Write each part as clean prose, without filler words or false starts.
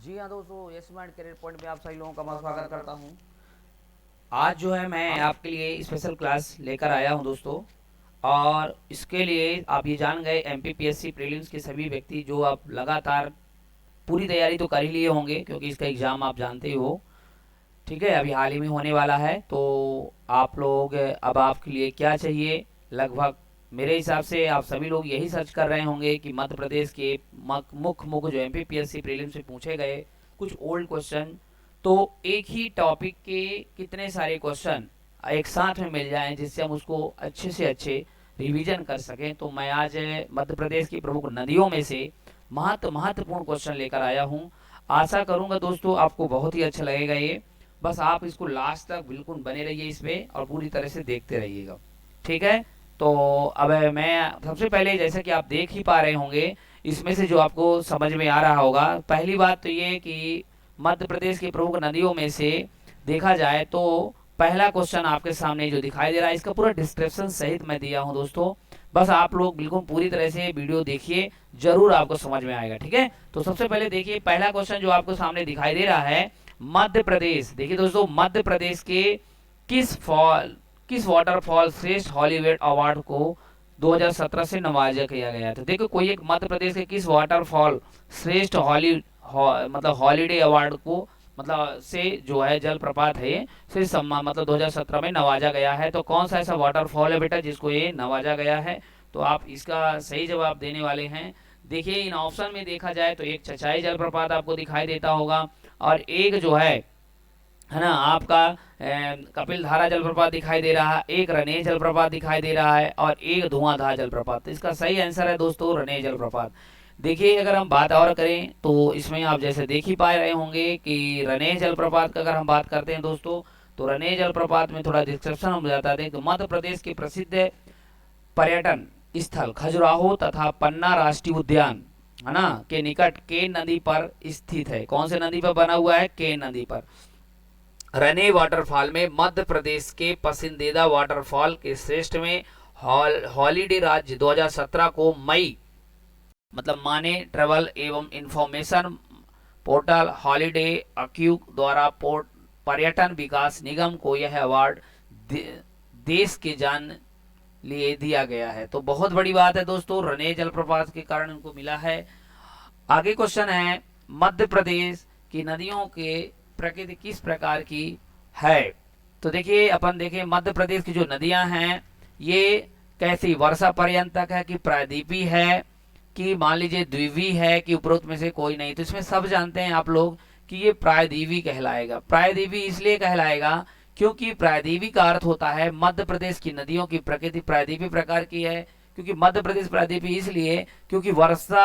जी हाँ दोस्तों, yes mind career point में आप सभी लोगों का मैं स्वागत करता हूँ। आज जो है मैं आपके लिए स्पेशल क्लास लेकर आया हूँ दोस्तों। और इसके लिए आप ये जान गए एमपीपीएससी प्रीलिम्स के सभी व्यक्ति जो आप लगातार पूरी तैयारी तो कर ही लिए होंगे, क्योंकि इसका एग्ज़ाम आप जानते ही हो। ठीक है, अभी हाल ही में होने वाला है। तो आप लोग अब आपके लिए क्या चाहिए, लगभग मेरे हिसाब से आप सभी लोग यही सर्च कर रहे होंगे कि मध्य प्रदेश के मुख्य मुख्य जो एमपीपीएससी प्रीलिम्स में पूछे गए कुछ ओल्ड क्वेश्चन, तो एक ही टॉपिक के कितने सारे क्वेश्चन एक साथ में मिल जाएं जिससे हम उसको अच्छे से अच्छे रिवीजन कर सकें। तो मैं आज मध्य प्रदेश की प्रमुख नदियों में से महत्वपूर्ण क्वेश्चन लेकर आया हूं। आशा करूंगा दोस्तों आपको बहुत ही अच्छा लगेगा ये। बस आप इसको लास्ट तक बिल्कुल बने रहिए इस पे और पूरी तरह से देखते रहिएगा। ठीक है। तो अब मैं सबसे पहले, जैसे कि आप देख ही पा रहे होंगे, इसमें से जो आपको समझ में आ रहा होगा, पहली बात तो ये कि मध्य प्रदेश की प्रमुख नदियों में से देखा जाए तो पहला क्वेश्चन आपके सामने जो दिखाई दे रहा है, इसका पूरा डिस्क्रिप्शन सहित मैं दिया हूं दोस्तों। बस आप लोग बिल्कुल पूरी तरह से वीडियो देखिए, जरूर आपको समझ में आएगा। ठीक है। तो सबसे पहले देखिए, पहला क्वेश्चन जो आपको सामने दिखाई दे रहा है, मध्य प्रदेश, देखिए दोस्तों, मध्य प्रदेश के किस फॉल किस वाटरफॉल श्रेष्ठ हॉलीवुड अवार्ड को 2017 से नवाजा किया गया था। देखो, कोई एक मध्य प्रदेश के किस वाटरफॉल श्रेष्ठ मतलब हॉलीडे अवार्ड को, मतलब से जो है जलप्रपात है, से सम्मान मतलब 2017 में नवाजा गया है। तो कौन सा ऐसा वाटरफॉल है बेटा जिसको ये नवाजा गया है? तो आप इसका सही जवाब देने वाले हैं। देखिए, इन ऑप्शन में देखा जाए तो एक चचाई जलप्रपात आपको दिखाई देता होगा, और एक जो है ना आपका कपिल धारा जलप्रपात दिखाई दे रहा है, एक रनेर जलप्रपात दिखाई दे रहा है, और एक धुआंधार जलप्रपात। तो इसका सही आंसर है दोस्तों रनेर जलप्रपात। देखिए, अगर हम बात और करें तो इसमें आप जैसे देख ही पा रहे होंगे कि रनेर जलप्रपात का अगर हम बात करते हैं दोस्तों, तो रनेर जलप्रपात में थोड़ा डिस्क्रिप्शन हम बता दें तो मध्य प्रदेश के प्रसिद्ध पर्यटन स्थल खजुराहो तथा पन्ना राष्ट्रीय उद्यान, है ना, के निकट केन नदी पर स्थित है। कौन से नदी पर बना हुआ है? केन नदी पर। रने वाटरफॉल में मध्य प्रदेश के पसंदीदा वाटरफॉल के श्रेष्ठ में हॉलीडे राज्य 2017 को मई, मतलब माने ट्रेवल एवं इंफॉर्मेशन पोर्टल हॉलीडे अक्यू द्वारा पर्यटन विकास निगम को यह अवार्ड देश के जान लिए दिया गया है। तो बहुत बड़ी बात है दोस्तों, रने जलप्रपात के कारण उनको मिला है। आगे क्वेश्चन है, मध्य प्रदेश की नदियों के प्रकृति किस प्रकार की है? तो देखिए, अपन देखें मध्य प्रदेश की जो नदियां हैं ये कैसी, वर्षा पर्यंतक है कि प्रायद्वीपीय है कि मान लीजिए द्विवीय है कि उपरोक्त में से कोई नहीं? तो इसमें सब जानते हैं आप लोग कि ये प्रायद्वीपीय कहलाएगा। प्रायद्वीपीय इसलिए कहलाएगा क्योंकि प्रायद्वीपीय का अर्थ होता है मध्य प्रदेश की नदियों की प्रकृति प्रायद्वीपीय प्रकार की है। क्योंकि मध्य प्रदेश प्रायद्वीपीय इसलिए क्योंकि वर्षा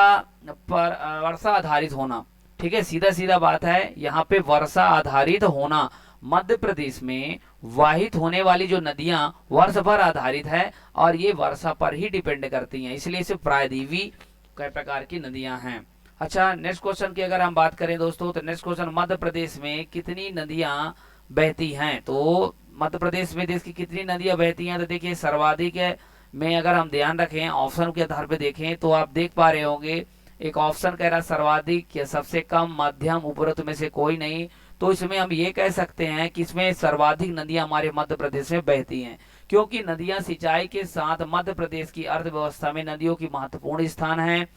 आधारित होना। ठीक है, सीधा सीधा बात है, यहाँ पे वर्षा आधारित होना। मध्य प्रदेश में वाहित होने वाली जो नदियां वर्ष भर आधारित है और ये वर्षा पर ही डिपेंड करती हैं, इसलिए इसे प्रायद्वीपीय कई प्रकार की नदियां हैं। अच्छा, नेक्स्ट क्वेश्चन की अगर हम बात करें दोस्तों, तो नेक्स्ट क्वेश्चन, मध्य प्रदेश में कितनी नदियां बहती हैं? तो मध्य प्रदेश में देश की कितनी नदियां बहती हैं? तो देखिए, सर्वाधिक में अगर हम ध्यान रखें, ऑप्शन के आधार पर देखें तो आप देख पा रहे होंगे, एक ऑप्शन कह रहा सर्वाधिक या सबसे कम, मध्यम, उपरोक्त में से कोई नहीं। तो इसमें हम ये कह सकते हैं कि इसमें सर्वाधिक नदियां हमारे मध्य प्रदेश में बहती हैं, क्योंकि नदियां सिंचाई के साथ मध्य प्रदेश की अर्थव्यवस्था में नदियों की महत्वपूर्ण स्थान है।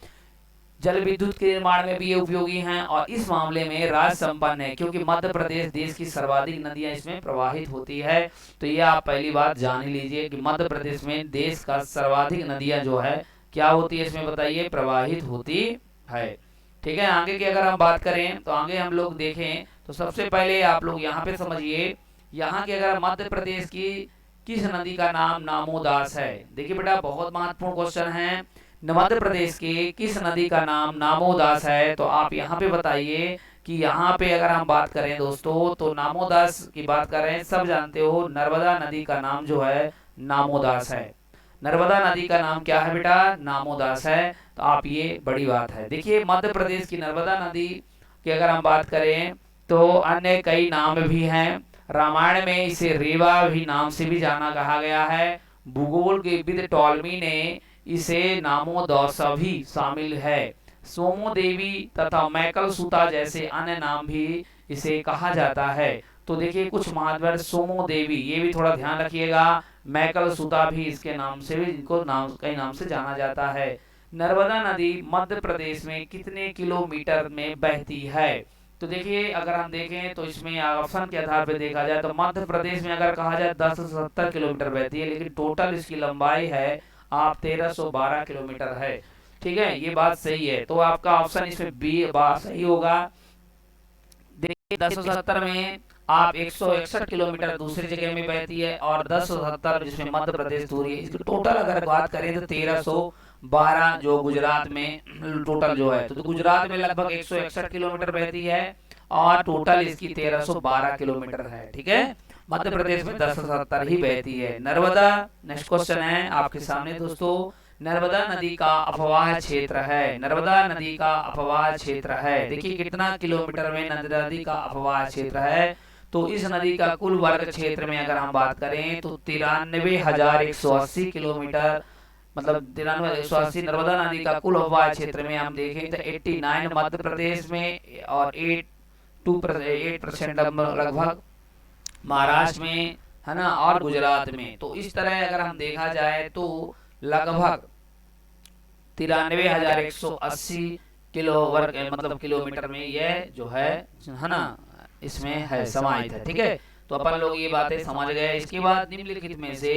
जल विद्युत के निर्माण में भी ये उपयोगी हैं और इस मामले में राज्य संपन्न है, क्योंकि मध्य प्रदेश देश की सर्वाधिक नदियां इसमें प्रवाहित होती है। तो ये आप पहली बात जान ही लीजिए कि मध्य प्रदेश में देश का सर्वाधिक नदियां जो है क्या होती है, इसमें बताइए, प्रवाहित होती है। ठीक है। आगे की अगर हम बात करें तो आगे हम लोग देखें तो सबसे पहले आप लोग यहाँ पे समझिए, यहाँ की अगर मध्य प्रदेश की किस नदी का नाम नामोदास है? देखिए बेटा, बहुत महत्वपूर्ण क्वेश्चन है। मध्य प्रदेश के किस नदी का नाम नामोदास है? तो आप यहाँ पे बताइए कि यहाँ पे अगर हम बात करें दोस्तों, तो नामोदास की बात कर रहे हैं, सब जानते हो नर्मदा नदी का नाम जो है नामोदास है। नर्मदा नदी का नाम क्या है बेटा? नामोदास है। तो आप, ये बड़ी बात है। देखिए, मध्य प्रदेश की नर्मदा नदी की अगर हम बात करें तो अन्य कई नाम भी हैं। रामायण में इसे रेवा भी नाम से भी जाना कहा गया है। भूगोल के विद टॉलमी ने इसे नामोदौसा भी शामिल है। सोमो देवी तथा मैकल सूता जैसे अन्य नाम भी इसे कहा जाता है। तो देखिए कुछ महाद्वर सोमो देवी, ये भी थोड़ा ध्यान रखिएगा। मैकल सूता भी इसके नाम से भी, इनको नाम कई नाम से जाना जाता है। नर्मदा नदी मध्य प्रदेश में कितने किलोमीटर में बहती है? तो देखिए अगर हम देखें तो इसमें ऑप्शन के आधार पर देखा जाए तो मध्य प्रदेश में अगर कहा जाए 1070 किलोमीटर बहती है, लेकिन टोटल इसकी लंबाई है आप 1312 किलोमीटर है। ठीक है, ये बात सही है, तो आपका ऑप्शन इसमें बी बात सही होगा। देखिए 1070 में आप 161 किलोमीटर दूसरी जगह में बहती है, और 1070 जिसमें मध्य प्रदेश दूरी है, इसकी टोटल अगर बात करें तो 1312 जो गुजरात में टोटल जो है, तो गुजरात में लगभग 161 किलोमीटर बहती है और टोटल इसकी 1312 किलोमीटर है। ठीक है, मध्य प्रदेश में 1070 ही बहती है। नर्मदा, नेक्स्ट क्वेश्चन है आपके सामने दोस्तों। नर्मदा नदी का अपवाह क्षेत्र है, नर्मदा नदी का अपवाह क्षेत्र है, देखिए कितना किलोमीटर में नर्मदा नदी का अपवाह क्षेत्र है। तो इस नदी का कुल वर्ग क्षेत्र में अगर हम बात करें तो 93,180 किलोमीटर, मतलब 93,180 नर्मदा नदी का कुल अपवाह क्षेत्र में हम देखें तो 89 मध्य प्रदेश में और 8% लगभग महाराष्ट्र में है ना, और गुजरात में। तो इस तरह अगर हम देखा जाए तो लगभग 93,180 किलो वर्ग मतलब किलोमीटर में यह जो है ना, इसमें है समाहित है। ठीक है, तो अपन लोग ये बातें समझ गए। इसके बाद निम्नलिखित में से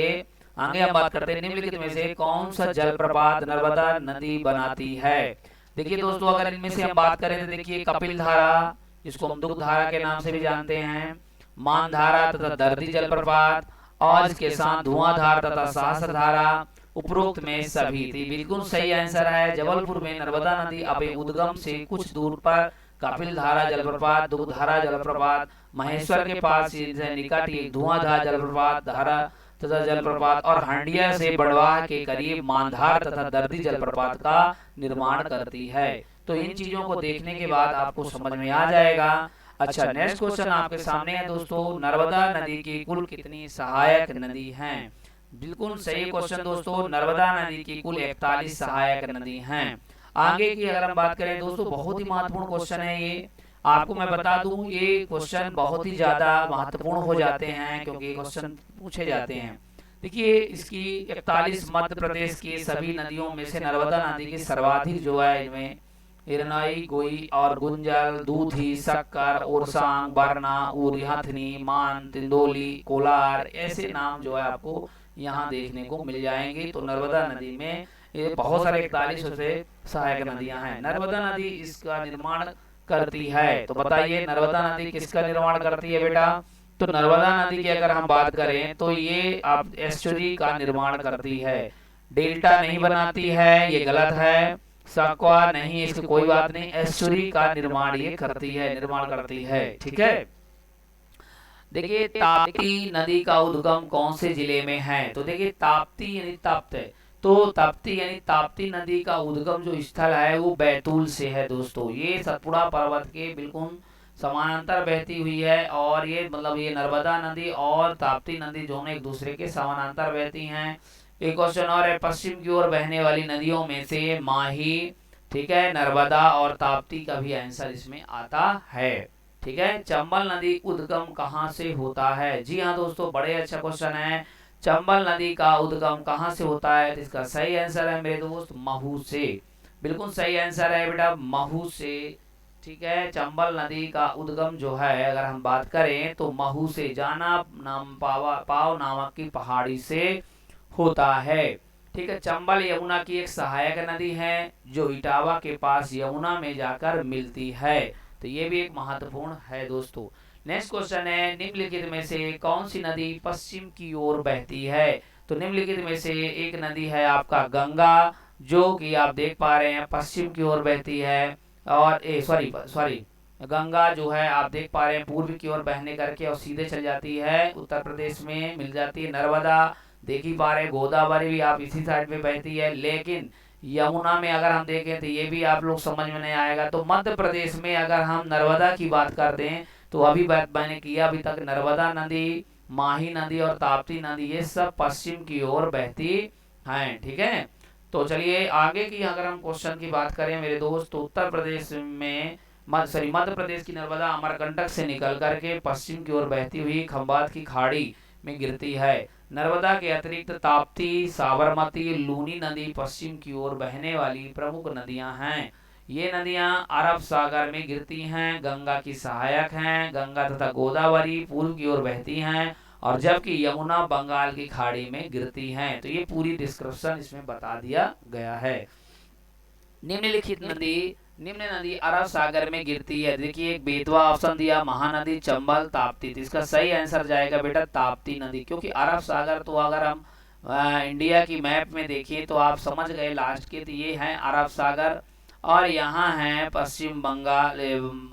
आगे हम बात करते हैं, निम्नलिखित में से कौन सा जलप्रपात नर्मदा नदी बनाती है? देखिए दोस्तों अगर इनमें से हम बात करें तो देखिए कपिल धारा, जिसको हम दुग्ध धारा के नाम से भी जानते हैं, मान धारा तथा दर्दी जलप्रपात, और इसके साथ धुआंधार तथा सहस्त्र धारा, उपरोक्त में सभी थी। बिल्कुल सही आंसर है। जबलपुर में नर्मदा नदी अपने उद्गम से कुछ दूर पर कपिल धारा जलप्रपात, दुग्ध धारा जलप्रपात, महेश्वर के पास निकट एक धुआंधार जलप्रपात धारा तथा जलप्रपात, और हंडिया से बड़वाह के करीब मानधार तथा दर्दी जलप्रपात का निर्माण करती है। तो इन चीजों को देखने के बाद आपको समझ में आ जाएगा। अच्छा, नेक्स्ट क्वेश्चन आपके सामने है दोस्तों, नर्मदा नदी की कुल कितनी सहायक नदी हैं? बिल्कुल सही क्वेश्चन दोस्तों, नर्मदा नदी की कुल 41 सहायक नदी हैं। आगे की अगर हम बात करें दोस्तों, बहुत ही महत्वपूर्ण क्वेश्चन है ये। आपको मैं बता दूं ये क्वेश्चन बहुत ही ज्यादा महत्वपूर्ण हो जाते हैं क्योंकि क्वेश्चन पूछे जाते हैं। देखिए इसकी 41 मध्य प्रदेश की सभी नदियों में से नर्मदा नदी की सर्वाधिक जो है इनमें हिरनाई, गोई और गुंजल, दूधी, शक्कर, ओरसांग, बरना, उरिहथनी, मान, तिंदोली, कोलार, ऐसे नाम जो है आपको यहाँ देखने को मिल जाएंगे। तो नर्मदा नदी में ये बहुत सारे 41 से सहायक नदियां हैं। नर्मदा नदी इसका निर्माण करती है, तो बताइए नर्मदा नदी किसका निर्माण करती है बेटा? तो नर्मदा नदी की अगर हम बात करें तो ये आप एस्चुरी का निर्माण करती है, डेल्टा नहीं बनाती है, ये गलत है। सकवा नहीं, इसकी कोई बात नहीं, एस्चुरी का निर्माण ये करती है, निर्माण करती है। ठीक है, देखिए ताप्ती नदी का उद्गम कौन से जिले में है? तो देखिए ताप्ती यानी तप्त है, तो ताप्ती यानी ताप्ती नदी का उद्गम जो स्थल है वो बैतूल से है दोस्तों। ये सतपुड़ा पर्वत के बिल्कुल समानांतर बहती हुई है, और ये मतलब ये नर्मदा नदी और ताप्ती नदी दोनों एक दूसरे के समानांतर बहती हैं। एक क्वेश्चन और है, पश्चिम की ओर बहने वाली नदियों में से माही, ठीक है, नर्मदा और ताप्ती का भी आंसर इसमें आता है। ठीक है, चंबल नदी उद्गम कहाँ से होता है? जी हाँ दोस्तों, बड़े अच्छा क्वेश्चन है। चंबल नदी का उद्गम कहाँ से होता है? तो इसका सही आंसर है मेरे दोस्त महू से। बिल्कुल सही आंसर है बेटा, महू से। ठीक है, चंबल नदी का उद्गम जो है अगर हम बात करें तो महू से, जाना नाम पाव नामक की पहाड़ी से होता है। ठीक है, चंबल यमुना की एक सहायक नदी है जो इटावा के पास यमुना में जाकर मिलती है। तो ये भी एक महत्वपूर्ण है दोस्तों। नेक्स्ट क्वेश्चन है, निम्नलिखित में से कौन सी नदी पश्चिम की ओर बहती है? तो निम्नलिखित में से एक नदी है आपका गंगा, जो कि आप देख पा रहे हैं पश्चिम की ओर बहती है, और सॉरी गंगा जो है आप देख पा रहे हैं पूर्व की ओर बहने करके और सीधे चल जाती है, उत्तर प्रदेश में मिल जाती है। नर्मदा देख ही पा रहे हैं, गोदावरी भी आप इसी साइड में बहती है, लेकिन यमुना में अगर हम देखें तो ये भी आप लोग समझ में नहीं आएगा। तो मध्य प्रदेश में अगर हम नर्मदा की बात करते हैं तो अभी बात मैंने किया, अभी तक नर्मदा नदी, माही नदी और ताप्ती नदी ये सब पश्चिम की ओर बहती हैं। ठीक है, तो चलिए आगे की अगर हम क्वेश्चन की बात करें मेरे दोस्त, तो उत्तर प्रदेश में मध्य प्रदेश की नर्मदा अमरकंटक से निकल करके पश्चिम की ओर बहती हुई खंबात की खाड़ी में गिरती है। नर्मदा के अतिरिक्त ताप्ती, साबरमती, लूनी नदी पश्चिम की ओर बहने वाली प्रमुख नदियां हैं। ये नदियां अरब सागर में गिरती हैं, गंगा की सहायक हैं। गंगा तथा गोदावरी पूर्व की ओर बहती हैं, और जबकि यमुना बंगाल की खाड़ी में गिरती हैं। तो ये पूरी डिस्क्रिप्शन इसमें बता दिया गया है। निम्नलिखित नदी निम्न नदी अरब सागर में गिरती है। देखिए एक बेतवा ऑप्शन दिया, महानदी, चंबल, ताप्ती। तो इसका सही आंसर जाएगा बेटा ताप्ती नदी, क्योंकि अरब सागर तो अगर हम इंडिया की मैप में देखें तो आप समझ गए लास्ट के, तो ये है अरब सागर और यहाँ है पश्चिम बंगाल,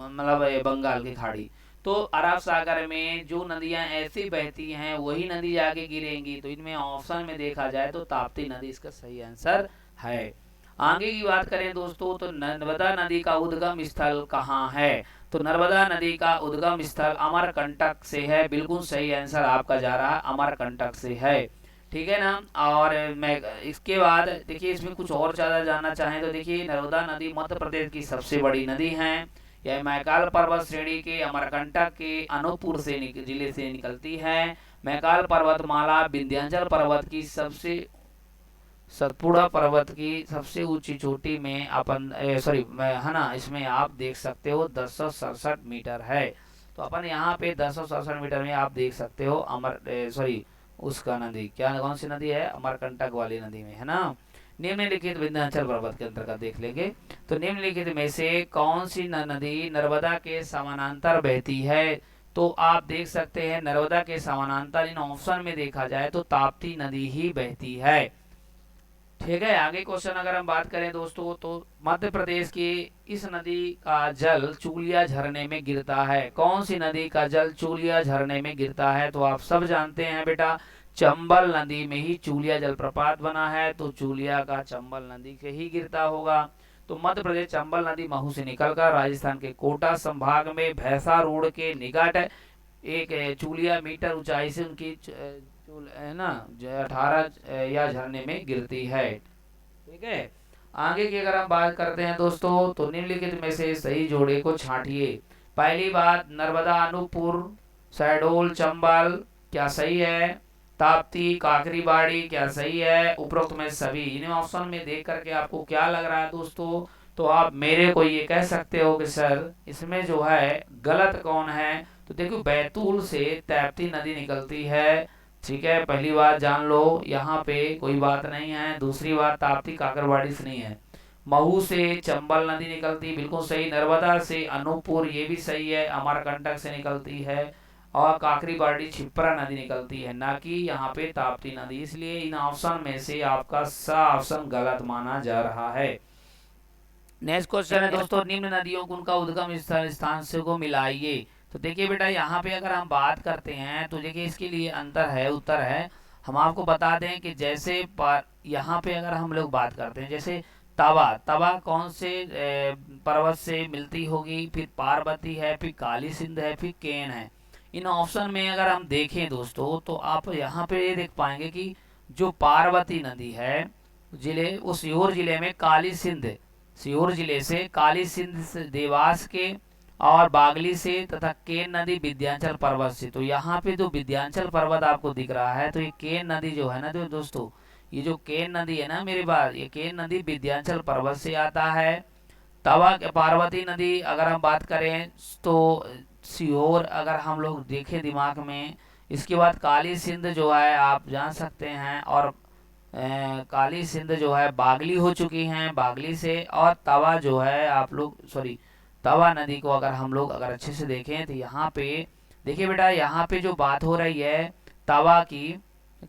मतलब बंगाल की खाड़ी। तो अरब सागर में जो नदियां ऐसी बहती हैं वही नदी जाके गिरेंगी। तो इनमें ऑप्शन में देखा जाए तो ताप्ती नदी इसका सही आंसर है। आगे की बात करें दोस्तों, तो नर्मदा नदी का उद्गम स्थल कहाँ है? तो नर्मदा नदी का उद्गम स्थल अमरकंटक से है। बिल्कुल सही आंसर आपका जा रहा है, अमरकंटक से है। ठीक है ना। और मैं इसके बाद देखिए इसमें कुछ और ज़्यादा जानना चाहें तो देखिए नर्मदा नदी मध्य प्रदेश की सबसे बड़ी नदी है। यह मैकाल पर्वत श्रेणी के अमरकंटक के अनूपपुर से जिले से निकलती है। मैकाल पर्वतमाला विंध्याचल पर्वत की सबसे सतपुड़ा पर्वत की सबसे ऊंची चोटी में अपन सॉरी है ना, इसमें आप देख सकते हो 1067 मीटर है। तो अपन यहाँ पे 1067 मीटर में आप देख सकते हो अमर सॉरी उसका नदी क्या, कौन सी नदी है? अमरकंटक वाली नदी में, है ना। निम्नलिखित विंध्याचल पर्वत के अंतर्गत देख लेंगे। तो निम्नलिखित में से कौन सी नदी नर्मदा के समानांतर बहती है? तो आप देख सकते हैं नर्मदा के समानांतर इन ऑप्शन में देखा जाए तो ताप्ती नदी ही बहती है। ठीक है। आगे क्वेश्चन अगर हम बात करें दोस्तों, तो मध्य प्रदेश की इस नदी का जल चूलिया झरने में गिरता है। कौन सी नदी का जल चूलिया झरने में गिरता है? तो आप सब जानते हैं बेटा चंबल नदी में ही चूलिया जलप्रपात बना है। तो चूलिया का चंबल नदी से ही गिरता होगा। तो मध्य प्रदेश चंबल नदी महू से निकलकर राजस्थान के कोटा संभाग में भैंसा रोड के निकट एक चूलिया मीटर ऊंचाई से उनकी है ना 18 या झरने में गिरती है। ठीक है। आगे की अगर हम बात करते हैं दोस्तों, तो निम्नलिखित में से सही जोड़े को छांटिए। पहली बात नर्मदा, अनूपपुर, शहडोल, चंबल क्या सही है? ताप्ती, काकरीबाड़ी क्या सही है? उपरोक्त में सभी। इन ऑप्शन में देख करके आपको क्या लग रहा है दोस्तों? तो आप मेरे को ये कह सकते हो कि सर इसमें जो है गलत कौन है? तो देखो बैतूल से ताप्ती नदी निकलती है। ठीक है, पहली बात जान लो, यहाँ पे कोई बात नहीं है। दूसरी बात ताप्ती काकरवाड़ी से नहीं है। महू से चंबल नदी निकलती, बिल्कुल सही। नर्मदा से अनूपपुर, ये भी सही है, अमरकंटक से निकलती है। और काकरीबाड़ी छिप्रा नदी निकलती है, ना कि यहाँ पे ताप्ती नदी। इसलिए इन ऑप्शन में से आपका सा ऑप्शन गलत माना जा रहा है। नेक्स्ट क्वेश्चन है दोस्तों, निम्न नदियों को उनका उद्गम स्थान से को मिलाइए। तो देखिए बेटा यहाँ पे अगर हम बात करते हैं तो देखिए इसके लिए अंतर है, उत्तर है। हम आपको बता दें कि जैसे यहाँ पे अगर हम लोग बात करते हैं, जैसे तवा तवा कौन से पर्वत से मिलती होगी? फिर पार्वती है, फिर काली सिंध है, फिर केन है। इन ऑप्शन में अगर हम देखें दोस्तों तो आप यहाँ पे ये देख पाएंगे कि जो पार्वती नदी है जिले वो सीहोर जिले में, काली सिंध सीहोर जिले से, काली सिंध से देवास के और बागली से, तथा केन नदी विंध्याचल पर्वत से। तो यहाँ पे जो विंध्याचल पर्वत आपको दिख रहा है, तो ये केन नदी जो है ना जो दोस्तों, ये जो केन नदी है ना मेरे पास, ये केन नदी विंध्याचल पर्वत से आता है। तवा पार्वती नदी अगर हम बात करें तो सीहोर अगर हम लोग देखें दिमाग में। इसके बाद काली सिंध जो है आप जान सकते हैं, और काली सिंध जो है बागली हो चुकी हैं, बागली से। और तवा जो है आप लोग सॉरी तवा नदी को अगर हम लोग अगर अच्छे से देखें तो यहाँ पे देखिए बेटा, यहाँ पे जो बात हो रही है तवा की,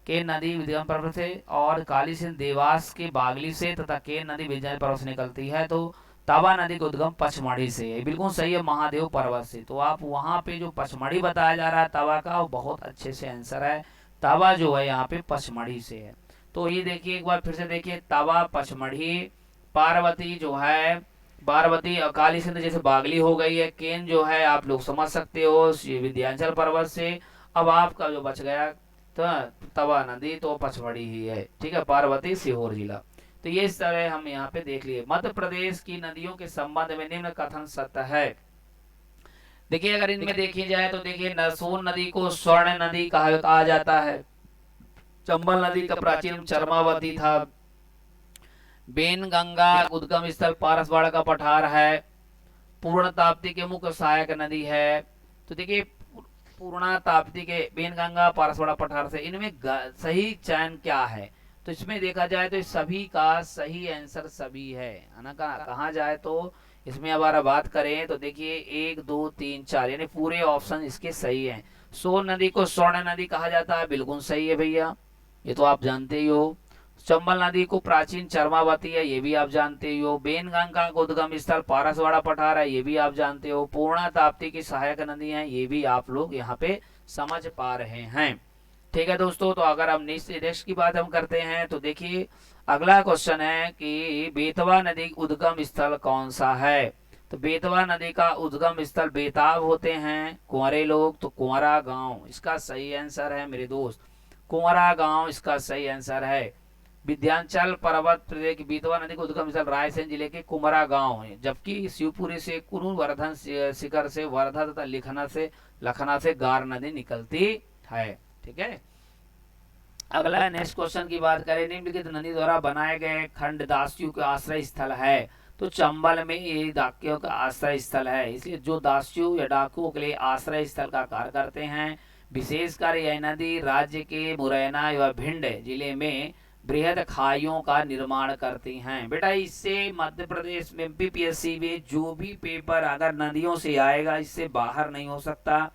केन नदी विंध्याचल पर्वत से, और काली सिंध देवास के बागली से, तथा केन नदी विंध्याचल पर्वत से निकलती है। तो तवा नदी का उद्गम पचमढ़ी से है, बिल्कुल सही है, महादेव पर्वत से। तो आप वहाँ पे जो पचमढ़ी बताया जा रहा है तवा का, वो बहुत अच्छे से आंसर है। तवा जो है यहाँ पे पचमढ़ी से है। तो ये देखिए एक बार फिर से देखिए, तवा, पचमढ़ी, पार्वती जो है पार्वती, काली सिंध जैसे बागली हो गई है, केन जो है आप लोग समझ सकते हो विंध्याचल पर्वत से। अब आपका जो बच गया तो तवा नदी, तो पचमढ़ी ही है। ठीक है, पार्वती सीहोर जिला। तो ये इस तरह हम यहाँ पे देख लिए। मध्य प्रदेश की नदियों के संबंध में निम्न कथन सत्य है। देखिए अगर इनमें देखी जाए तो देखिए सोन नदी को स्वर्ण नदी कहा जाता है। चंबल नदी का प्राचीन चरमावती था। बेन गंगा उद्गम स्थल पारसवाड़ा का पठार है। पूर्ण ताप्ती के मुख्य सहायक नदी है। तो देखिए पूर्णा ताप्ती के बेन गंगा पारसवाड़ा पठार से इनमें सही चयन क्या है, तो इसमें देखा जाए तो इस सभी का सही आंसर सभी है ना। कहा जाए तो इसमें अगर बात करें तो देखिए 1 2 3 4 यानी पूरे ऑप्शन इसके सही हैं। सोन नदी को स्वर्ण नदी कहा जाता है, बिल्कुल सही है भैया, ये तो आप जानते ही हो। चंबल नदी को प्राचीन चरमावती है, ये भी आप जानते ही हो। बेनगंगा का उद्गम स्थल पारसवाड़ा पठार है, ये भी आप जानते हो। पूर्णा ताप्ती की सहायक नदी है, ये भी आप लोग यहाँ पे समझ पा रहे हैं। ठीक है दोस्तों, तो अगर हम नेक्स्ट की बात हम करते हैं तो देखिए अगला क्वेश्चन है कि बेतवा नदी उद्गम स्थल कौन सा है। तो बेतवा नदी का उद्गम स्थल बेताब होते हैं कुंवरे लोग, तो कुंवरा गांव इसका सही आंसर है मेरे दोस्त। कुंवरा गांव इसका सही आंसर है। विंध्याचल पर्वत प्रदेश की बेतवा नदी का उद्गम स्थल रायसेन जिले के कुमरा गांव है, जबकि शिवपुरी से कुरु वर्धन शिखर से वर्धा तथा लखना से गार नदी निकलती है। ठीक है, अगला नेक्स्ट क्वेश्चन की बात करें, निम्नलिखित नदी द्वारा बनाए गए खंड दासियों के आश्रय स्थल है। तो चंबल में ये डाकियों का आश्रय स्थल है, इसलिए जो दासियों या डाकुओं के लिए आश्रय स्थल का कार्य करते हैं। विशेषकर यह नदी राज्य के मुरैना व भिंड जिले में बृहद खाइयों का निर्माण करती हैं। बेटा इससे मध्य प्रदेश में एमपीपीएससी में जो भी पेपर अगर नदियों से आएगा इससे बाहर नहीं हो सकता।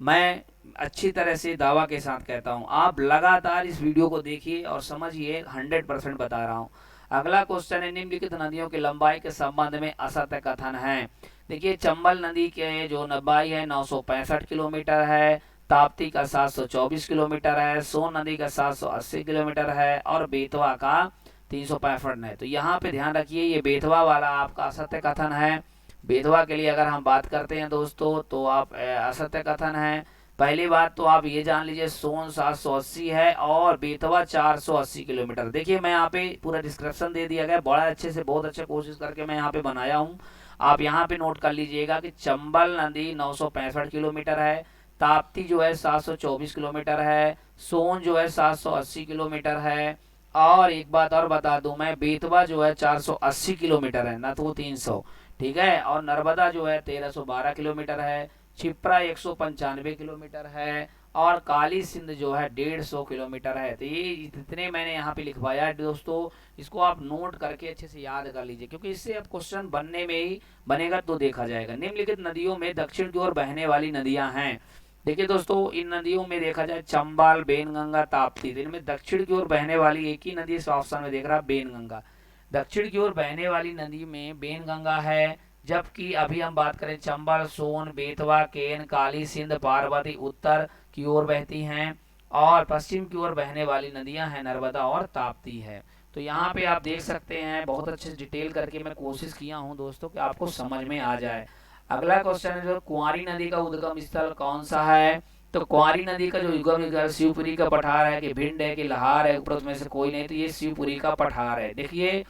मैं अच्छी तरह से दावा के साथ कहता हूं, आप लगातार इस वीडियो को देखिए और समझिए, 100% बता रहा हूं। अगला क्वेश्चन है, निम्नलिखित नदियों की लंबाई के संबंध में असत्य कथन है। देखिए चंबल नदी के जो लंबाई है 965 किलोमीटर है, ताप्ती का 724 किलोमीटर है, सोन नदी का 780 किलोमीटर है और बेतवा का 365 है। तो यहाँ पे ध्यान रखिए ये बेतवा वाला आपका असत्य कथन है। बेतवा के लिए अगर हम बात करते हैं दोस्तों तो आप असत्य कथन है। पहली बात तो आप ये जान लीजिए सोन 780 है और बेतवा 480 किलोमीटर। देखिए मैं यहाँ पे पूरा डिस्क्रिप्शन दे दिया गया, बड़ा अच्छे से बहुत अच्छे कोशिश करके मैं यहाँ पे बनाया हूँ। आप यहाँ पे नोट कर लीजिएगा कि चंबल नदी 965 किलोमीटर है, ताप्ती जो है 724 किलोमीटर है, सोन जो है 780 किलोमीटर है, और एक बात और बता दूं मैं, बेतवा जो है 480 किलोमीटर है, ना तो 300। ठीक है, और नर्मदा जो है 1312 किलोमीटर है, छिप्रा 195 किलोमीटर है और काली सिंध जो है 150 किलोमीटर है। तो ये इतने मैंने यहाँ पे लिखवाया है दोस्तों, इसको आप नोट करके अच्छे से याद कर लीजिए, क्योंकि इससे अब क्वेश्चन बनने में ही बनेगा तो देखा जाएगा। निम्नलिखित नदियों में दक्षिण की ओर बहने वाली नदियां हैं। देखिए दोस्तों इन नदियों में देखा जाए चंबल, बेनगंगा, ताप्ती, इनमें दक्षिण की ओर बहने वाली एक ही नदी इस ऑप्शन में देख रहा है, बेनगंगा। दक्षिण की ओर बहने वाली नदी में बेनगंगा है, जबकि अभी हम बात करें चंबल, सोन, बेतवा, केन, काली सिंध, पार्वती उत्तर की ओर बहती हैं और पश्चिम की ओर बहने वाली नदियां हैं नर्मदा और ताप्ती है। तो यहाँ पे आप देख सकते हैं बहुत अच्छे से डिटेल करके मैं कोशिश किया हूँ दोस्तों कि आपको समझ में आ जाए। अगला क्वेश्चन है जो कुंवारी नदी का उद्गम स्थल कौन सा है। तो कुंवारी नदी का जो उद्गम स्थल शिवपुरी का पठार है कि भिंड है कि लाहार है, ऊपर में से कोई नहीं, तो ये शिवपुरी का पठार है। देखिए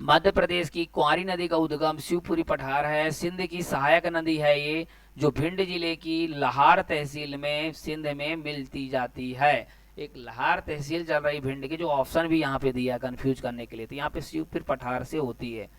मध्य प्रदेश की कुंवारी नदी का उद्गम शिवपुरी पठार है। सिंध की सहायक नदी है ये, जो भिंड जिले की लाहार तहसील में सिंध में मिलती जाती है। एक लाहार तहसील चल रही भिंड की, जो ऑप्शन भी यहाँ पे दिया कंफ्यूज करने के लिए, तो यहाँ पे शिवपुरी पठार से होती है।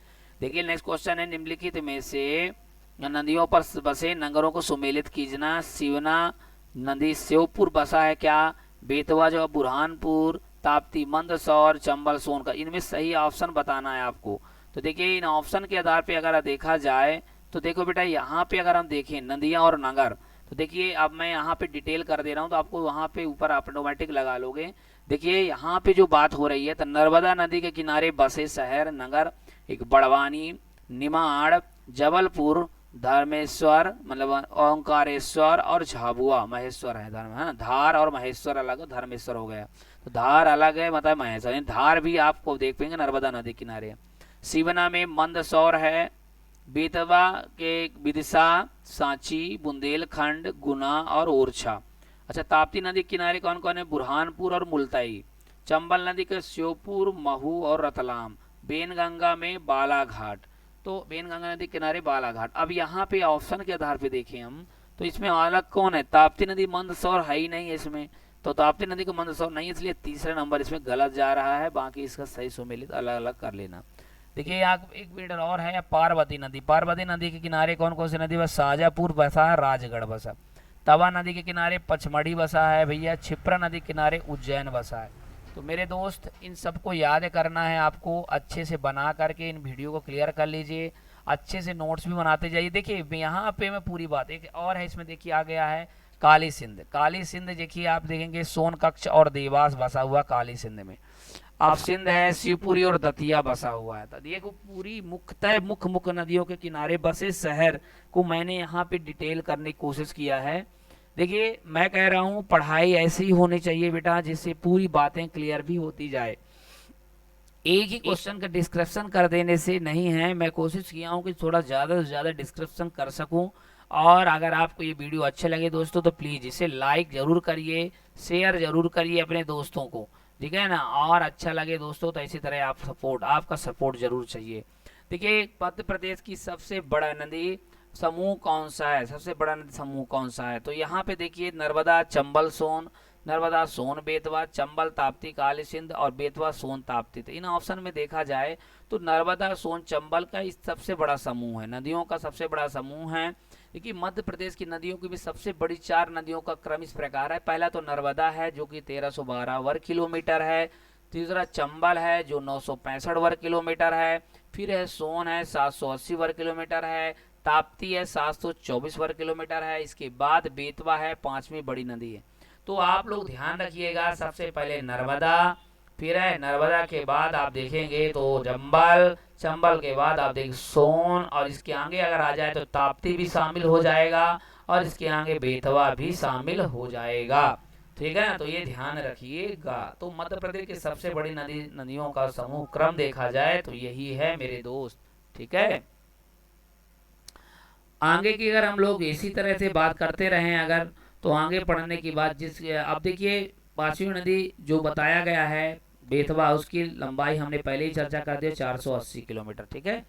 देखिए नेक्स्ट क्वेश्चन है, निम्नलिखित में से नदियों पर बसे नगरों को सुमेलित कीजना। शिवना नदी शिवपुर बसा है क्या, बेतवा जो बुरहानपुर, ताप्ती मंदसौर, चंबल सोन का, इनमें सही ऑप्शन बताना है आपको। तो देखिए इन ऑप्शन के आधार पे अगर देखा जाए तो देखो बेटा यहाँ पे अगर हम देखें नदियां और नगर, तो देखिए अब मैं यहाँ पे डिटेल कर दे रहा हूँ तो आपको वहाँ पे ऊपर ऑटोमेटिक लगा लोगे। देखिए यहाँ पे जो बात हो रही है तो नर्मदा नदी के किनारे बसे शहर नगर एक बड़वानी, निमाड़, जबलपुर, धर्मेश्वर मतलब ओंकारेश्वर और झाबुआ महेश्वर है धर्म है ना। धार और महेश्वर अलग है, धर्मेश्वर हो गया, तो धार अलग है मतलब महेश्वर। धार भी आपको देख पाएंगे नर्मदा नदी किनारे। शिवना में मंदसौर है, बेतवा के विदिशा, सांची, बुंदेलखंड, गुना और ओरछा। अच्छा ताप्ती नदी किनारे कौन कौन है, बुरहानपुर और मुल्ताई। चंबल नदी के श्योपुर, महू और रतलाम। बेनगंगा में बालाघाट। तो बेनगंगा नदी किनारे बालाघाट। अब यहाँ पे ऑप्शन के आधार पे देखें हम, तो इसमें अलग कौन है? ताप्ती नदी, मंदसौर है ही नहीं इसमें, तो ताप्ती नदी को मंदसौर नहीं, इसलिए तीसरा नंबर इसमें गलत जा रहा है। बाकी इसका सही सुमेलित अलग अलग कर लेना। देखिए यहाँ एक मीटर और है, पार्वती नदी। पार्वती नदी के किनारे कौन कौन सी नदी बस? शाजापुर बसा है, राजगढ़ बसा। तवा नदी के किनारे पचमढ़ी बसा है भैया। क्षिप्रा नदी के किनारे उज्जैन बसा है। तो मेरे दोस्त इन सबको याद करना है आपको, अच्छे से बना करके इन वीडियो को क्लियर कर लीजिए, अच्छे से नोट्स भी बनाते जाइए। देखिए यहाँ पे मैं पूरी बात, एक और है इसमें, देखिए आ गया है काली सिंध। काली सिंध देखिए आप देखेंगे सोनकच्छ और देवास बसा हुआ काली सिंध में। अब सिंध है, शिवपुरी और दतिया बसा हुआ है। तो देखो पूरी मुख्य नदियों के किनारे बसे शहर को मैंने यहाँ पे डिटेल करने की कोशिश किया है। देखिए मैं कह रहा हूँ पढ़ाई ऐसी ही होनी चाहिए बेटा, जिससे पूरी बातें क्लियर भी होती जाए। एक ही क्वेश्चन का डिस्क्रिप्शन कर देने से नहीं है, मैं कोशिश किया हूँ कि थोड़ा ज़्यादा से ज़्यादा डिस्क्रिप्शन कर सकूँ। और अगर आपको ये वीडियो अच्छे लगे दोस्तों, तो प्लीज़ इसे लाइक ज़रूर करिए, शेयर ज़रूर करिए अपने दोस्तों को, ठीक है ना। और अच्छा लगे दोस्तों तो इसी तरह आपका सपोर्ट जरूर चाहिए। देखिए मध्य प्रदेश की सबसे बड़ा नदी समूह कौन सा है? सबसे बड़ा नदी समूह कौन सा है? तो यहाँ पे देखिए नर्मदा, चंबल, सोन, नर्मदा, सोन, बेतवा, चंबल, ताप्ती, काली सिंध और बेतवा, सोन, ताप्ती। तो इन ऑप्शन में देखा जाए तो नर्मदा, सोन, चंबल का इस सबसे बड़ा समूह है, नदियों का सबसे बड़ा समूह है। देखिए मध्य प्रदेश की नदियों की भी सबसे बड़ी 4 नदियों का क्रम इस प्रकार है। पहला तो नर्मदा है जो कि 1312 वर्ग किलोमीटर है। तीसरा चंबल है जो 965 वर्ग किलोमीटर है। फिर है सोन है 780 वर्ग किलोमीटर है। ताप्ती है 724 वर्ग किलोमीटर है। इसके बाद बेतवा है 5वीं बड़ी नदी है। तो आप लोग ध्यान रखिएगा, सबसे पहले नर्मदा, फिर है नर्मदा के बाद आप देखेंगे तो चंबल, चंबल के बाद आप देखें सोन, और इसके आगे अगर आ जाए तो ताप्ती भी शामिल हो जाएगा, और इसके आगे बेतवा भी शामिल हो जाएगा, ठीक है ना। तो ये ध्यान रखिएगा। तो मध्य प्रदेश की सबसे बड़ी नदियों का समूह क्रम देखा जाए तो यही है मेरे दोस्त, ठीक है। आगे की अगर हम लोग इसी तरह से बात करते रहें अगर, तो आगे पढ़ने की बात अब देखिए 5वीं नदी जो बताया गया है बेतवा, उसकी लंबाई हमने पहले ही चर्चा कर दी, 480 किलोमीटर, ठीक है।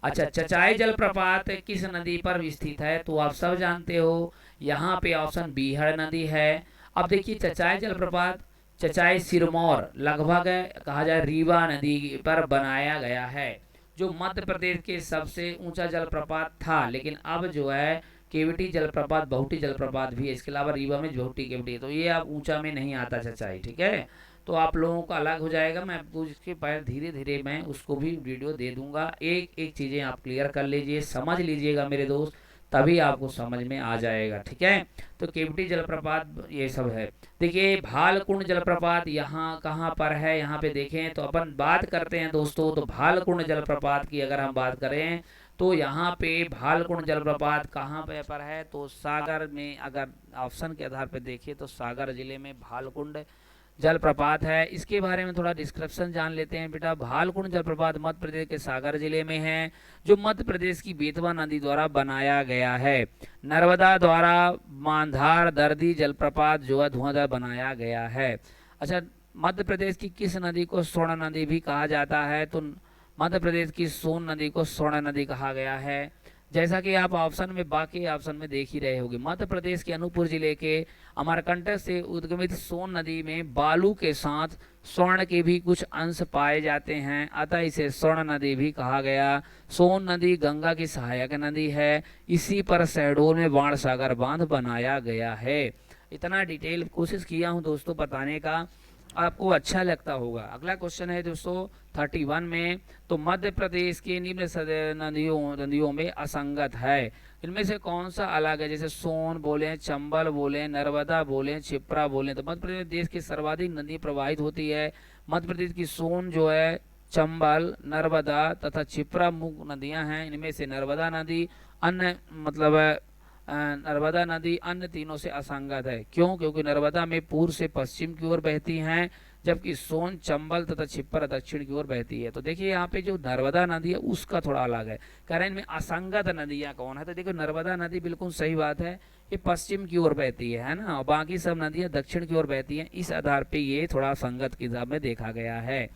अच्छा, चचाई जलप्रपात किस नदी पर स्थित है? तो आप सब जानते हो, यहाँ पे ऑप्शन बीहड़ नदी है। अब देखिए चचाई जलप्रपात चचाई सिरमौर लगभग कहा जाए रीवा नदी पर बनाया गया है, जो मध्य प्रदेश के सबसे ऊंचा जलप्रपात था। लेकिन अब जो है केवटी जलप्रपात, बहुटी जलप्रपात भी है। इसके अलावा रीवा में बहुटी, केवटी है, तो ये अब ऊंचा में नहीं आता चचाई, ठीक है। तो आप लोगों का अलग हो जाएगा, मैं आपको इसके पर धीरे धीरे मैं उसको भी वीडियो दे दूंगा। एक एक चीज़ें आप क्लियर कर लीजिए, समझ लीजिएगा मेरे दोस्त, तभी आपको समझ में आ जाएगा, ठीक है। तो केवटी जलप्रपात ये सब है। देखिए भालकुंड जलप्रपात यहाँ कहाँ पर है? यहाँ पे देखें तो अपन बात करते हैं दोस्तों, तो भालकुंड जलप्रपात की अगर हम बात करें तो यहाँ पे भालकुंड जलप्रपात कहाँ पे पर है? तो सागर में, अगर ऑप्शन के आधार पर देखिए तो सागर जिले में भालकुंड जलप्रपात है। इसके बारे में थोड़ा डिस्क्रिप्शन जान लेते हैं बेटा। भालकुंड जलप्रपात मध्य प्रदेश के सागर जिले में है, जो मध्य प्रदेश की बेतवा नदी द्वारा बनाया गया है। नर्मदा द्वारा मांधार दर्दी जलप्रपात जो है धुआंधार बनाया गया है। अच्छा, मध्य प्रदेश की किस नदी को स्वर्ण नदी भी कहा जाता है? तो मध्य प्रदेश की सोन नदी को स्वर्ण नदी कहा गया है। जैसा कि आप ऑप्शन में, बाकी ऑप्शन में देख ही रहे होंगे, मध्य प्रदेश के अनूपपुर जिले के अमरकंटक से उद्गमित सोन नदी में बालू के साथ स्वर्ण के भी कुछ अंश पाए जाते हैं, अतः इसे स्वर्ण नदी भी कहा गया। सोन नदी गंगा की सहायक नदी है। इसी पर शहडोल में बाणसागर बांध बनाया गया है। इतना डिटेल कोशिश किया हूं दोस्तों बताने का, आपको अच्छा लगता होगा। अगला क्वेश्चन है दोस्तों 31 में, तो मध्य प्रदेश की निम्न नदियों में असंगत है, इनमें से कौन सा अलग है? जैसे सोन बोले, चंबल बोले, नर्मदा बोले, क्षिप्रा बोले। तो मध्य प्रदेश देश की सर्वाधिक नदी प्रवाहित होती है। मध्य प्रदेश की सोन जो है, चंबल, नर्मदा तथा क्षिप्रा मुख्य नदियां हैं। इनमें से नर्मदा नदी अन्य नर्मदा नदी अन्य तीनों से असंगत है। क्यों? क्योंकि नर्मदा में पूर्व से पश्चिम की ओर बहती हैं, जबकि सोन, चंबल तथा छिप्पर दक्षिण की ओर बहती है। तो देखिए यहाँ पे जो नर्मदा नदी है उसका थोड़ा अलग है। कह रहे हैं इनमें असंगत नदियां कौन है, तो देखो नर्मदा नदी बिल्कुल सही बात है, ये पश्चिम की ओर बहती है ना, और बाकी सब नदियां दक्षिण की ओर बहती हैं। इस आधार पे ये थोड़ा संगत के हिसाब में देखा गया है।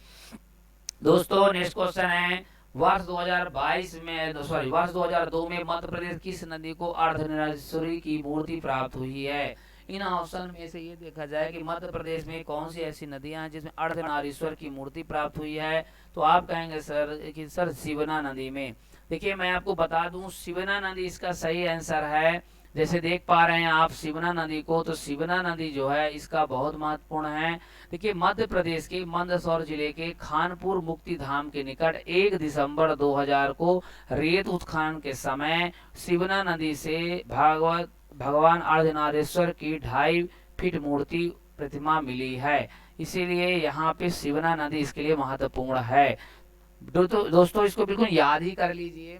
दोस्तों नेक्स्ट क्वेश्चन है, वर्ष 2022 में सॉरी वर्ष 2002 में मध्य प्रदेश किस नदी को अर्धनारीश्वरी की मूर्ति प्राप्त हुई है। इन ऑप्शन में से ये देखा जाए कि मध्य प्रदेश में कौन सी ऐसी नदियां हैं जिसमें अर्धनारीश्वर की मूर्ति प्राप्त हुई है, तो आप कहेंगे सर कि सर शिवना नदी में। देखिए मैं आपको बता दूं शिवना नदी इसका सही आंसर है। जैसे देख पा रहे हैं आप शिवना नदी को, तो शिवना नदी जो है इसका बहुत महत्वपूर्ण है। देखिए मध्य प्रदेश के मंदसौर जिले के खानपुर मुक्ति धाम के निकट 1 दिसंबर 2000 को रेत उत्खनन के समय शिवना नदी से भगवान अर्धनारीश्वर की 2.5 फीट मूर्ति प्रतिमा मिली है। इसीलिए यहाँ पे शिवना नदी इसके लिए महत्वपूर्ण है। दोस्तों इसको बिल्कुल याद ही कर लीजिए,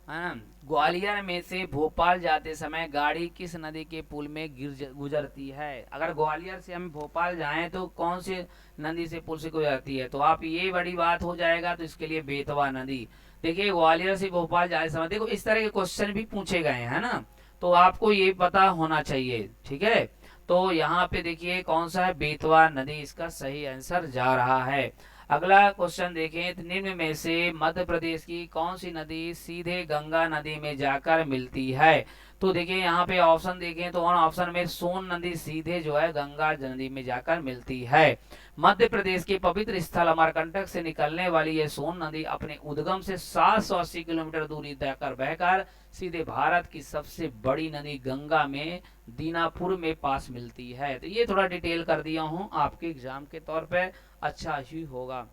है ना। ग्वालियर में से भोपाल जाते समय गाड़ी किस नदी के पुल में गुजरती है। अगर ग्वालियर से हम भोपाल जाएं तो कौन सी नदी से पुल से गुजरती है, तो आप ये बड़ी बात हो जाएगा, तो इसके लिए बेतवा नदी। देखिए ग्वालियर से भोपाल जाते समय देखो इस तरह के क्वेश्चन भी पूछे गए हैं ना, तो आपको ये पता होना चाहिए, ठीक है। तो यहाँ पे देखिए कौन सा है, बेतवा नदी इसका सही आंसर जा रहा है। अगला क्वेश्चन देखें, निम्न में से मध्य प्रदेश की कौन सी नदी सीधे गंगा नदी में जाकर मिलती है। तो देखिए यहाँ पे ऑप्शन देखें तो ऑप्शन में सोन नदी सीधे जो है गंगा नदी में जाकर मिलती है। मध्य प्रदेश के पवित्र स्थल अमरकंटक से निकलने वाली यह सोन नदी अपने उद्गम से 780 किलोमीटर दूरी तय कर बहकर सीधे भारत की सबसे बड़ी नदी गंगा में दीनापुर में पास मिलती है। तो ये थोड़ा डिटेल कर दिया हूँ आपके एग्जाम के तौर पे, अच्छा ही होगा।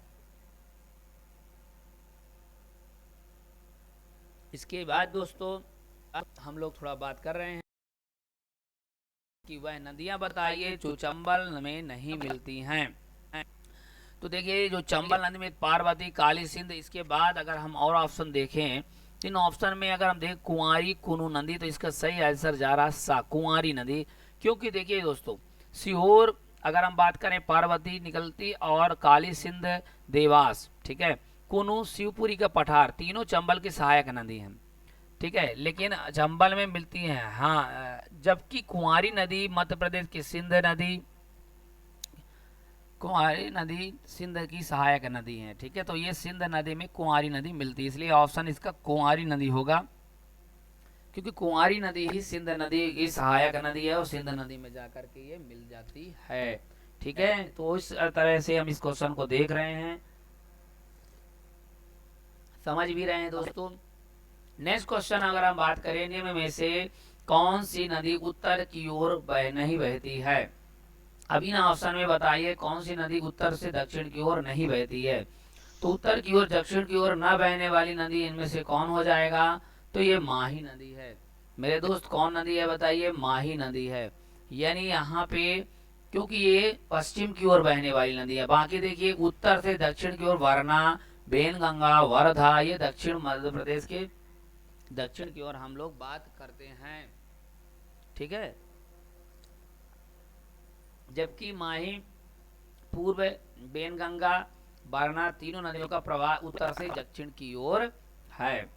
इसके बाद दोस्तों हम लोग थोड़ा बात कर रहे हैं कि वह नदियां बताइए जो चंबल में नहीं मिलती हैं। तो देखिए जो चंबल नदी में पार्वती, काली सिंध, इसके बाद अगर हम और ऑप्शन देखें, इन ऑप्शन में अगर हम देखें कुंवारी, कुनू नदी, तो इसका सही आंसर जा रहा है कुंवारी नदी। क्योंकि देखिए दोस्तों सीहोर अगर हम बात करें पार्वती निकलती, और काली सिंध देवास, ठीक है, कुनू शिवपुरी का पठार, तीनों चंबल की सहायक नदी हैं, ठीक है, लेकिन चंबल में मिलती हैं। हाँ, जबकि कुंवारी नदी मध्य प्रदेश की सिंध नदी, कुंवारी नदी सिंध की सहायक नदी है, ठीक है। तो ये सिंध नदी में कुंवारी नदी मिलती है, इसलिए ऑप्शन इसका कुंवारी नदी होगा, क्योंकि कुंवारी नदी ही सिंध नदी की सहायक नदी है और सिंध नदी में जाकर के ये मिल जाती है, ठीक है। तो इस तरह से हम इस क्वेश्चन को देख रहे हैं, समझ भी रहे हैं दोस्तों। नेक्स्ट क्वेश्चन अगर हम बात करें, निम्न में से कौन सी नदी उत्तर की ओर नहीं बहती है। अभी ना ऑप्शन में बताइए कौन सी नदी उत्तर से दक्षिण की ओर नहीं बहती है। तो उत्तर की ओर दक्षिण की ओर न बहने वाली नदी इनमें से कौन हो जाएगा, तो ये माही नदी है मेरे दोस्त। कौन नदी है बताइए, माही नदी है। यानी यहाँ पे क्योंकि ये पश्चिम की ओर बहने वाली नदी है। बाकी देखिए उत्तर से दक्षिण की ओर वरना, बेनगंगा, वर्धा, ये दक्षिण मध्य प्रदेश के दक्षिण की ओर हम लोग बात करते हैं, ठीक है। जबकि माही, पूर्व, बेनगंगा, वारणा, तीनों नदियों का प्रवाह उत्तर से दक्षिण की ओर है।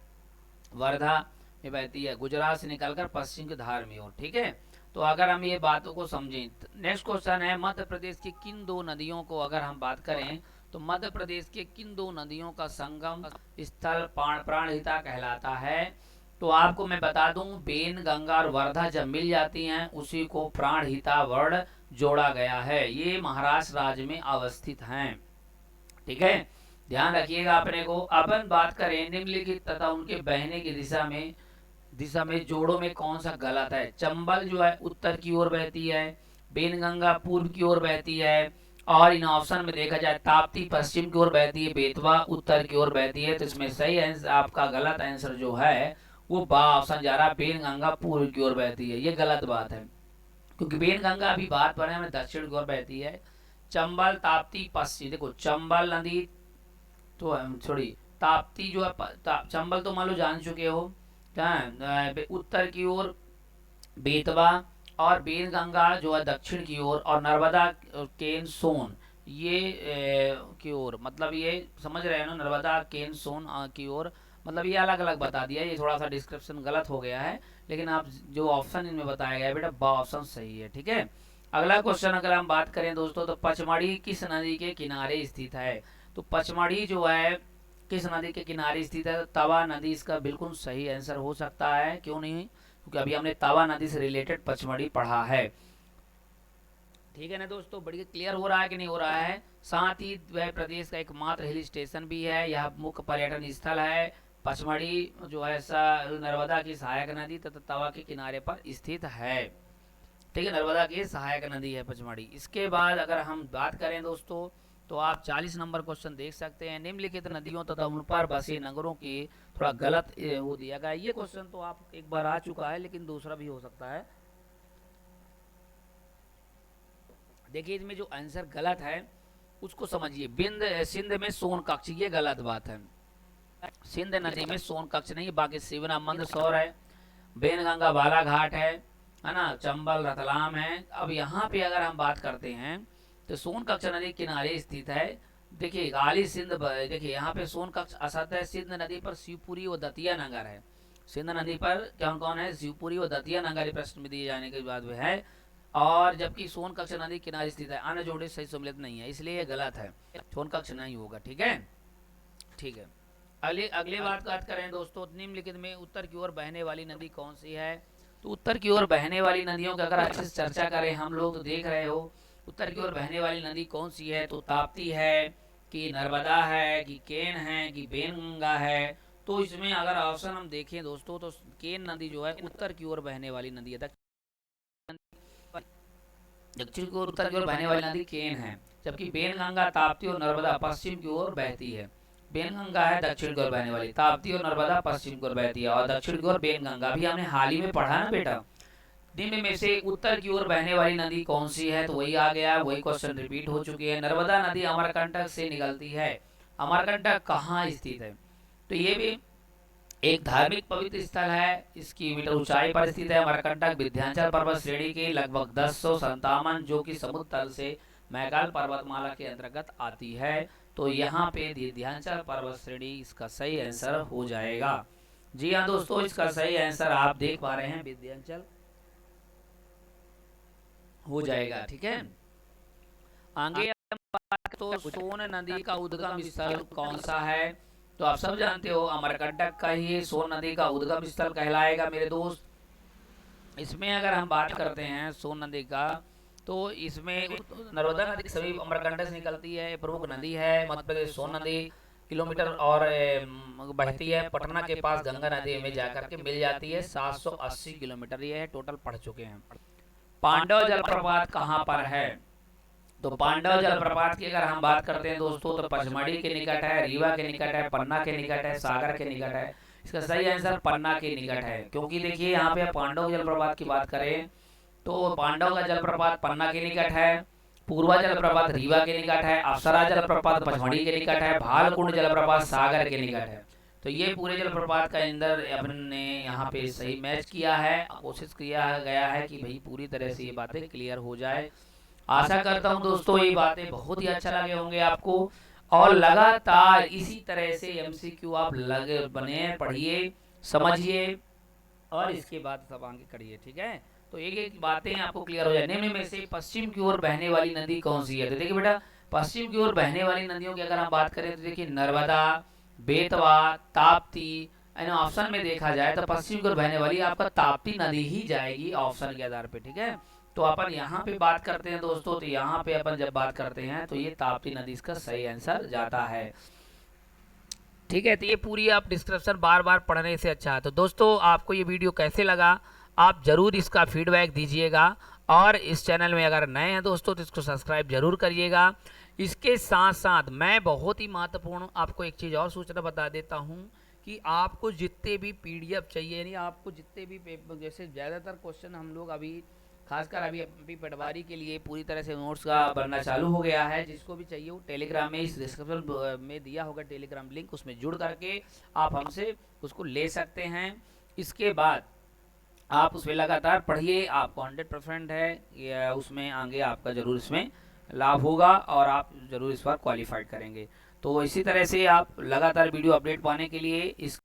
वर्धा में बहती है गुजरात से निकलकर पश्चिम की धार में ओर, ठीक है। तो अगर हम ये बातों को समझें, नेक्स्ट क्वेश्चन है, मध्य प्रदेश की किन दो नदियों को अगर हम बात करें, तो मध्य प्रदेश के किन दो नदियों का संगम स्थल प्राणहिता कहलाता है। तो आपको मैं बता दूं, बेन, गंगा और वर्धा जब मिल जाती हैं उसी को प्राणहिता वर्ण जोड़ा गया है। ये महाराष्ट्र राज्य में अवस्थित हैं, ठीक है, ध्यान रखिएगा अपने को। अपन बात करें निम्नलिखित तथा उनके बहने की दिशा में जोड़ों में कौन सा गलत है। चंबल जो है उत्तर की ओर बहती है, बेनगंगा पूर्व की ओर बहती है, और इन ऑप्शन में देखा जाए ताप्ती पश्चिम की ओर बहती है, बेतवा उत्तर की ओर बहती है। तो इसमें सही आंसर आपका गलत आंसर जो है वो बा ऑप्शन जा रहा है, बेनगंगा पूर्व की ओर बहती है। ये गलत बात है, क्योंकि बेनगंगा अभी बात पढ़े हमें दक्षिण की ओर बहती है। चंबल, ताप्ती पश्चिम, देखो चंबल नदी तो छोड़ी, ताप्ती जो है चंबल तो मान लो जान चुके हो, उत्तर की ओर बेतवा, और बेनगंगा जो है दक्षिण की ओर, और नर्मदा केन सोन ये की ओर, मतलब ये समझ रहे हैं ना, नर्मदा केन सोन की ओर, मतलब ये अलग अलग बता दिया। ये थोड़ा सा डिस्क्रिप्शन गलत हो गया है, लेकिन आप जो ऑप्शन इनमें बताया गया है बेटा बा ऑप्शन सही है, ठीक है। अगला क्वेश्चन अगर हम बात करें दोस्तों, तो पचमढ़ी किस नदी के किनारे स्थित है? तो पचमढ़ी जो है किस नदी के किनारे स्थित है? तो तवा नदी इसका बिल्कुल सही आंसर हो सकता है, क्यों नहीं, क्योंकि अभी हमने तवा नदी से रिलेटेड पचमढ़ी पढ़ा है, ठीक है ना दोस्तों। बढ़िया क्लियर हो रहा है कि नहीं हो रहा है? साथ ही वह प्रदेश का एकमात्र हिल स्टेशन भी है, यह मुख्य पर्यटन स्थल है। पचमढ़ी जो है नर्मदा की सहायक नदी तथा तवा के किनारे पर स्थित है, ठीक है। नर्मदा की सहायक नदी है पचमढ़ी। इसके बाद अगर हम बात करें दोस्तों, तो आप 40 नंबर क्वेश्चन देख सकते हैं। निम्नलिखित नदियों तथा उन पर बसे नगरों की थोड़ा गलत वो दिया गया। ये क्वेश्चन तो आप एक बार आ चुका है, लेकिन दूसरा भी हो सकता है। देखिए इसमें जो आंसर गलत है उसको समझिए। बिंद सिंध में सोन कक्ष, ये गलत बात है। सिंध नदी में सोन कक्ष नहीं, बाकी शिवना मंदसौर है, बेनगंगा बालाघाट है ना, चंबल रतलाम है। अब यहाँ पे अगर हम बात करते हैं तो सोन कक्ष नदी किनारे स्थित है। देखिए गाली सिंध देखिए यहाँ पे सोन कक्ष असत है। सिंध नदी पर शिवपुरी व दतिया नगर है। सिंध नदी पर कौन कौन है? शिवपुरी व दतिया नगर प्रश्न में दिए जाने के बाद में है। और जबकि सोन कक्ष नदी किनारे स्थित है, अन्य जोड़े सही सम्मिलित नहीं है, इसलिए ये गलत है, सोन कक्ष नहीं होगा, ठीक है, ठीक है। अगले अगले बात करें दोस्तों, निम्नलिखित में उत्तर की ओर बहने वाली नदी कौन सी है? तो उत्तर की ओर बहने वाली नदियों की अगर अच्छे से चर्चा करें हम लोग, तो देख रहे हो उत्तर की ओर बहने वाली नदी कौन सी है? तो ताप्ती है कि नर्मदा है कि केन है कि बेनगंगा है? तो इसमें अगर ऑप्शन हम देखें दोस्तों, तो केन नदी जो है उत्तर की ओर बहने वाली नदी है। दक्षिण की ओर उत्तर की ओर बहने वाली नदी केन है, जबकि बेनगंगा ताप्ती और नर्मदा पश्चिम की ओर बहती है। बेनगंगा है दक्षिण की ओर बहने वाली, ताप्ती और नर्मदा पश्चिम की ओर बहती है, और दक्षिण की ओर बेनगंगा। भी हमने हाल ही में पढ़ा ना बेटा। निम्न में से उत्तर की ओर बहने वाली नदी कौन सी है? तो वही आ गया, वही क्वेश्चन रिपीट हो चुकी है। नर्मदा नदी अमरकंटक से निकलती है। अमरकंटक कहाँ स्थित है? तो ये भी एक धार्मिक पवित्र स्थल है। इसकी मीटर ऊंचाई पर स्थित है। अमरकंटक विंध्याचल पर्वत श्रेणी के लगभग 1057, जो कि समुद्र तल से मैकाल पर्वतमाला के अंतर्गत आती है। तो यहाँ पे विंध्याचल पर्वत श्रेणी इसका सही आंसर हो जाएगा। जी हाँ दोस्तों, इसका सही आंसर आप देख पा रहे हैं, विंध्याचल हो जाएगा, ठीक है। आगे तो सोन नदी का उद्गम स्थल कौन सा है? तो आप सब जानते हो अमरकंटक का ही सोन नदी का उद्गम स्थल कहलाएगा मेरे दोस्त। इसमें अगर हम बात करते हैं सोन नदी का, तो इसमें नर्मदा नदी सभी अमरकंटक से निकलती है, प्रमुख नदी है मध्य प्रदेश सोन नदी किलोमीटर और बहती है पटना के पास गंगा नदी में जाकर के मिल जाती है। 780 किलोमीटर ये है, टोटल पढ़ चुके हैं। पांडव जलप्रपात कहाँ पर है? तो पांडव जलप्रपात की अगर हम बात करते हैं दोस्तों, तो पचमढ़ी के निकट है, रीवा के निकट है, पन्ना के निकट है, सागर के निकट है। इसका सही आंसर पन्ना के निकट है, क्योंकि देखिए यहाँ पे पांडव जलप्रपात की बात करें तो पांडव का जलप्रपात पन्ना के निकट है, पूर्वा जलप्रपात रीवा के निकट है, अप्सरा जलप्रपात पचमढ़ी के निकट है, भालकुंड जलप्रपात सागर के निकट है। तो ये पूरे जलप्रपात का अंदर अपन ने यहाँ पे सही मैच किया है, कोशिश किया गया है कि भाई पूरी तरह से ये बातें क्लियर हो जाए। आशा करता हूँ दोस्तों ये बातें बहुत ही अच्छा लगे होंगे आपको, और लगातार इसी तरह से एमसीक्यू आप लगे बने पढ़िए, समझिए, और इसके बाद सब आगे करिए, ठीक है। तो एक एक बातें आपको क्लियर हो जाए। निम्न में से पश्चिम की ओर बहने वाली नदी कौन सी है? तो देखिए बेटा, पश्चिम की ओर बहने वाली नदियों की अगर हम बात करें तो देखिए नर्मदा, बेतवा, ताप्ती। ऑप्शन में देखा जाए तो पश्चिम की ओर बहने वाली आपका ताप्ती नदी ही जाएगी ऑप्शन के आधार पे, ठीक है। तो अपन यहाँ पे बात करते हैं दोस्तों, तो यहाँ पे अपन जब बात करते हैं तो ये ताप्ती नदी इसका सही आंसर जाता है, ठीक है। तो ये पूरी आप डिस्क्रिप्शन बार बार पढ़ने से अच्छा है। तो दोस्तों आपको ये वीडियो कैसे लगा, आप ज़रूर इसका फीडबैक दीजिएगा, और इस चैनल में अगर नए हैं दोस्तों तो इसको सब्सक्राइब जरूर करिएगा। इसके साथ साथ मैं बहुत ही महत्वपूर्ण आपको एक चीज़ और सूचना बता देता हूँ कि आपको जितने भी पीडीएफ चाहिए, यानी आपको जितने भी जैसे ज़्यादातर क्वेश्चन हम लोग अभी खासकर अभी पटवारी के लिए पूरी तरह से नोट्स का बनना चालू हो गया है। जिसको भी चाहिए वो टेलीग्राम में इस डिस्क्रिप्शन में दिया होगा टेलीग्राम लिंक, उसमें जुड़ करके आप हमसे उसको ले सकते हैं। इसके बाद आप उसमें लगातार पढ़िए, आपको 100% है या उसमें आगे आपका ज़रूर इसमें लाभ होगा और आप ज़रूर इस बार क्वालिफाइड करेंगे। तो इसी तरह से आप लगातार वीडियो अपडेट पाने के लिए इस